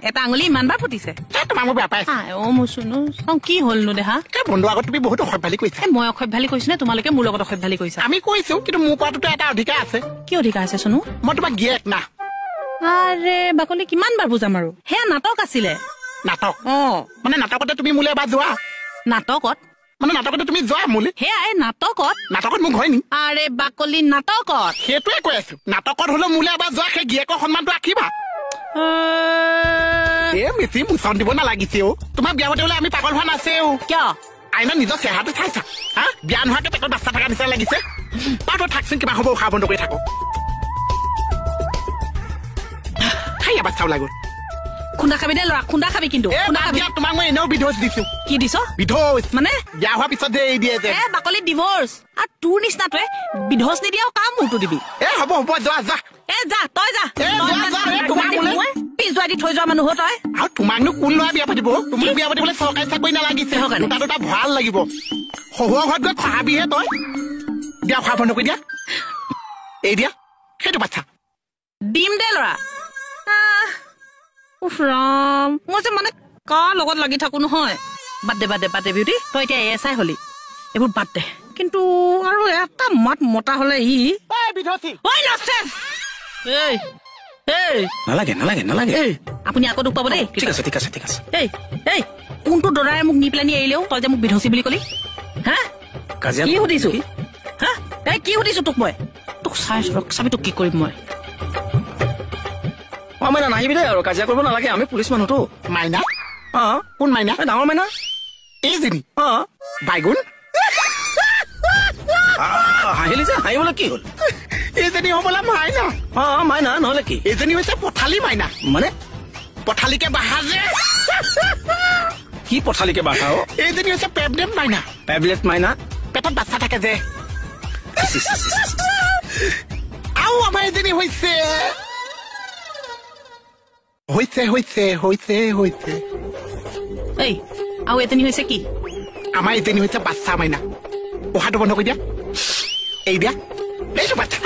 এটা আঙুলি ইমান বাৰ ফুটিছে তোমাক মই বেয়া পাই অ মোৰ শুনো কি হলনো দেহা বন্ধু আগত তুমি বহুত অসভ্যালি কৰিছা মই অসভ্যালি কৈছো নে তোমালোকে মোৰ লগত অসভ্যালি কৈছা আমি কৈছো কিন্তু মোৰ পৰাটো এটা অধিকাৰ আছে কি অধিকাৰ আছে শুনো মই তোমাক গিয়েক না আৰে বাকলি কিমান বাৰ বুজাম আৰু হে নাটক আছিলে নাটক মানে নাটকতে তুমি মোলে এবাৰ যোৱা নাটকত মানে নাটকতে তুমি যোৱা মোলে সেয়া এই নাটকত মোক হয় নি আৰে বাকলি নাটকত সেইটোৱে কৈ আছো নাটকত হলে মোলে এবাৰ যোৱা সেই গিয়েকৰ সন্মানটো ৰাখিবা বেছি মুচন দিব নালাগিছে তোমাৰ বিয়া পাতিবলৈ আমি পাগল হোৱা নাছেও কিয় আইনা নিজৰ চেহাৰাটো চাইছা হা বিয়া নোহোৱাকে পেটত বাচ্চা থকা নিচিনা লাগিছে তাতো থাকচোন কিবা হ'ব উশাহ বন্ধ কৰি থাকো বাচ্চা ওলাই গ'ল খুন্দা খাবি দে ল'ৰা খুন্দা খাবি কিন্তু তোমাক মই এনেও বিধোচ দিছো কি দিছ বিধোচ মানে বিয়া হোৱাৰ পিছত যে এৰি দিয়ে যে বাকলি ডিভোৰ্চ আৰু তোৰ নিচিনাটোৱে বিধোচ নিদিয়াও কাম মোৰটো দিবি হ'ব যোৱা যা যা তই যা পিছুৱাই দি থৈ যোৱা মানুহ তই আৰু তোমাকনো কোন ল'ৰা বিয়া পাতিব তুমি বিয়া পাতিবলৈ চৰকাৰী চাকৰি নালাগিছে দুটা ভাল লাগিব শহুৰৰ ঘৰত গৈ খহাবিহে তই দিয়া খোৱা বন্ধ কৰি দিয়া এই দিয়া সেইটো বাচ্চা দিম দে ল'ৰা ৰাম মই যে মানে কাৰ লগত লাগি থাকো নহয় বাদ দে বিউটি তই এতিয়া এচাই হলি এইবোৰ বাদ দে কিন্তু আৰু এটা মাত মতা হলে নালাগে আপুনি আকৌ দুখ পাব দেই ঠিক আছে কোনটো দৰাৰে মোক নি পেলাই এৰিলেও তই যে মোক বিধচি বুলি কলি হা কি সুধিছো হা কি সুধিছো তোক মই তোক চাবি তোক কি কৰিম মই মাইনা নাহিবি দে আৰু কাজিয়া কৰিব নালাগে আমি পুলিচ মানুহতো মাইনা কোন মাইনা ডাঙৰ মাইনা এইজনী বাইগুণ হাঁহিলি যে হাঁহিবলৈ কি হ'ল এইজনী হ'বলা মাইনা মাইনা নহলে কি এইজনী হৈছে পথালি মাইনা মানে পথালিকে বাহা যে কি পথালিকে বাহা এইজনী হৈছে পেবলেট মাইনা পেটত বাচ্চা থাকে যে আৰু আমাৰ এইজনী হৈছে আৰু এজনী হৈছে কি আমাৰ এইজনী হৈছে বাচ্চা মাইনা পঢ়াটো বন্ধ কৰি দিয়া এই দিয়া এইটো বাচ্চা